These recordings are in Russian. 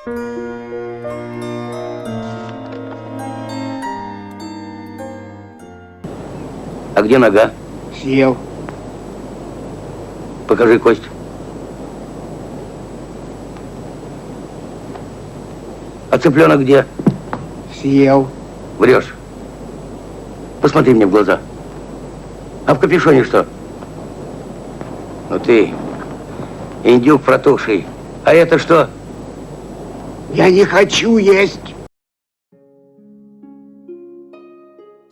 А где нога? Съел. Покажи кость. А цыпленок где? Съел. Врешь. Посмотри мне в глаза. А в капюшоне что? Ну ты, индюк протухший. А это что? Я не хочу есть.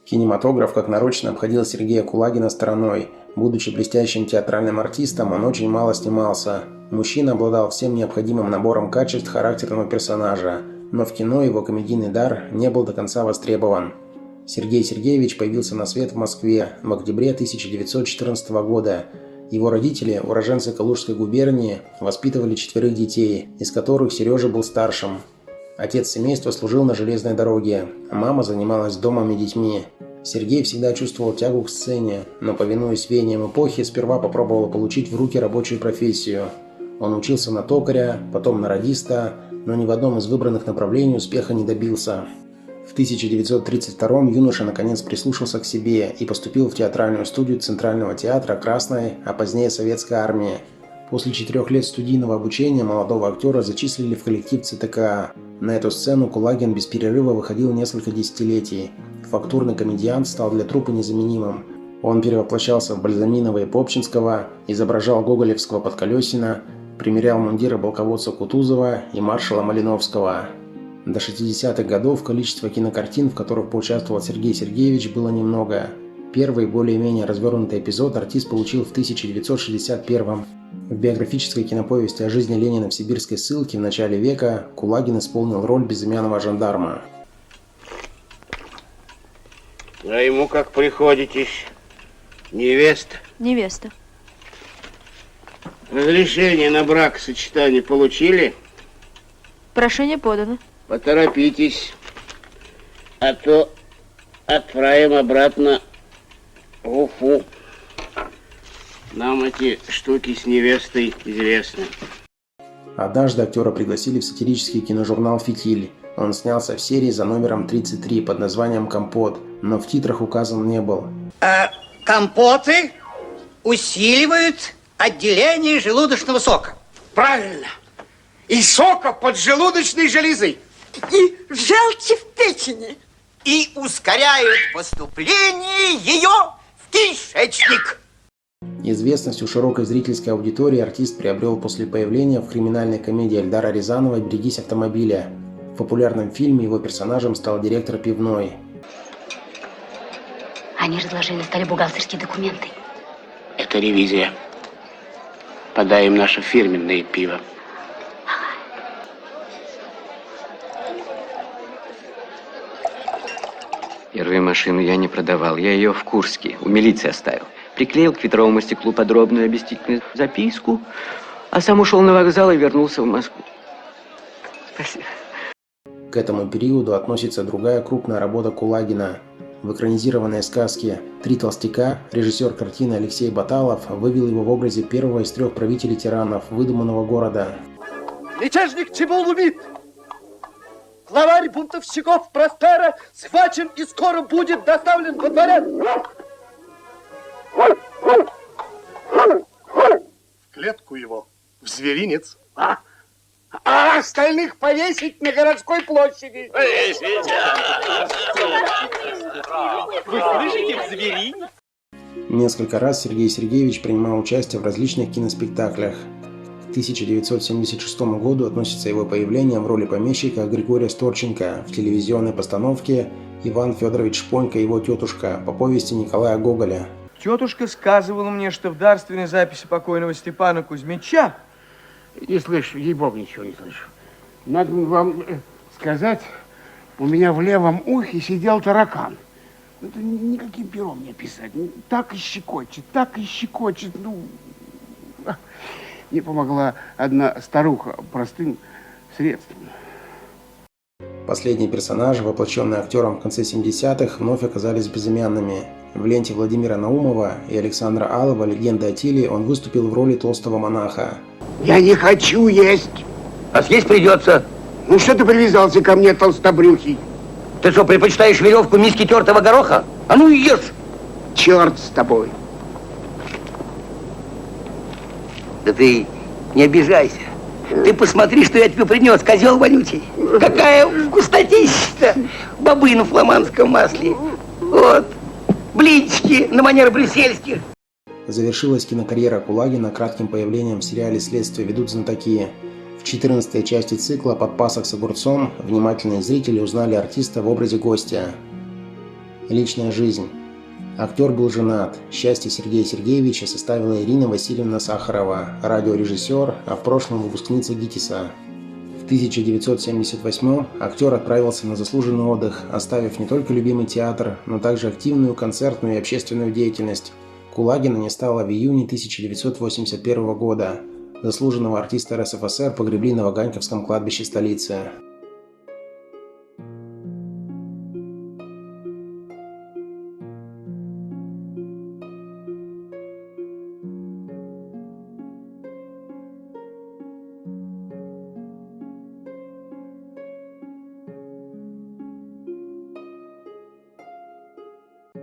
Кинематограф как нарочно обходил Сергея Кулагина стороной. Будучи блестящим театральным артистом, он очень мало снимался. Мужчина обладал всем необходимым набором качеств характерного персонажа, но в кино его комедийный дар не был до конца востребован. Сергей Сергеевич появился на свет в Москве в октябре 1914 года. Его родители, уроженцы Калужской губернии, воспитывали 4 детей, из которых Сережа был старшим. Отец семейства служил на железной дороге, а мама занималась домом и детьми. Сергей всегда чувствовал тягу к сцене, но, повинуясь веяниям эпохи, сперва попробовал получить в руки рабочую профессию. Он учился на токаря, потом на радиста, но ни в одном из выбранных направлений успеха не добился. В 1932-м юноша наконец прислушался к себе и поступил в театральную студию Центрального театра Красной, а позднее Советской армии. После 4 лет студийного обучения молодого актера зачислили в коллектив ЦТКА. На эту сцену Кулагин без перерыва выходил несколько десятилетий. Фактурный комедиант стал для труппы незаменимым. Он перевоплощался в Бальзаминова и Попчинского, изображал Гоголевского Подколесина, примерял мундиры полководца Кутузова и маршала Малиновского. До 60-х годов количество кинокартин, в которых поучаствовал Сергей Сергеевич, было немного. Первый более-менее развернутый эпизод артист получил в 1961-м. В биографической киноповести о жизни Ленина в сибирской ссылке в начале века Кулагин исполнил роль безымянного жандарма. А ему как приходитесь? Невеста? Невеста. Разрешение на бракосочетание получили? Прошение подано. Поторопитесь, а то отправим обратно в Уфу. Нам эти штуки с невестой известны. Однажды актера пригласили в сатирический киножурнал «Фитиль». Он снялся в серии за номером 33 под названием «Компот», но в титрах указан не был. Компоты усиливают отделение желудочного сока. Правильно. И сока поджелудочной железы. И желчи в печени. И ускоряют поступление ее в кишечник. Известность у широкой зрительской аудитории артист приобрел после появления в криминальной комедии Эльдара Рязанова «Берегись автомобиля». В популярном фильме его персонажем стал директор пивной. Они разложили на столе бухгалтерские документы. Это ревизия. Подай им наше фирменное пиво. Первую машину я не продавал, я ее в Курске, у милиции оставил. Приклеил к ветровому стеклу подробную объяснительную записку, а сам ушел на вокзал и вернулся в Москву. Спасибо. К этому периоду относится другая крупная работа Кулагина. В экранизированной сказке «Три толстяка» режиссер картины Алексей Баталов вывел его в образе первого из 3 правителей тиранов выдуманного города. Мятежник Тибул убит. Главарь бунтовщиков Проспера схвачен и скоро будет доставлен во дворец. В клетку его, в зверинец. А остальных повесить на городской площади. Вы слышите, в зверинец? Несколько раз Сергей Сергеевич принимал участие в различных киноспектаклях. К 1976 году относится его появление в роли помещика Григория Сторченко в телевизионной постановке «Иван Федорович Шпонька и его тетушка» по повести Николая Гоголя. Тетушка сказывала мне, что в дарственной записи покойного Степана Кузьмича... Не слышу, ей-богу, ничего не слышу. Надо вам сказать, у меня в левом ухе сидел таракан. Это никаким пером не писать. Так и щекочет, ну... Мне помогла одна старуха простым средством. Последние персонажи, воплощенные актером в конце 70-х, вновь оказались безымянными. В ленте Владимира Наумова и Александра Алова «Легенда о Тиле» он выступил в роли толстого монаха. Я не хочу есть. А съесть придется. Ну что ты привязался ко мне, толстобрюхий? Ты что, предпочитаешь веревку миски тертого гороха? А ну и ешь! Черт с тобой. Да ты не обижайся. Ты посмотри, что я тебе принес, козел вонючий. Какая вкуснотища-то! Бобы на фламандском масле. Вот. Блинчики на манер брюссельских. Завершилась кинокарьера Кулагина кратким появлением в сериале «Следствие ведут знатоки». В 14-й части цикла «Подпасок с огурцом» внимательные зрители узнали артиста в образе гостя. Личная жизнь. Актер был женат. Счастье Сергея Сергеевича составила Ирина Васильевна Сахарова, радиорежиссер, а в прошлом выпускница ГИТИСа. В 1978-м актер отправился на заслуженный отдых, оставив не только любимый театр, но также активную концертную и общественную деятельность. Кулагина не стало в июне 1981 года. Заслуженного артиста РСФСР погребли на Ваганьковском кладбище столицы.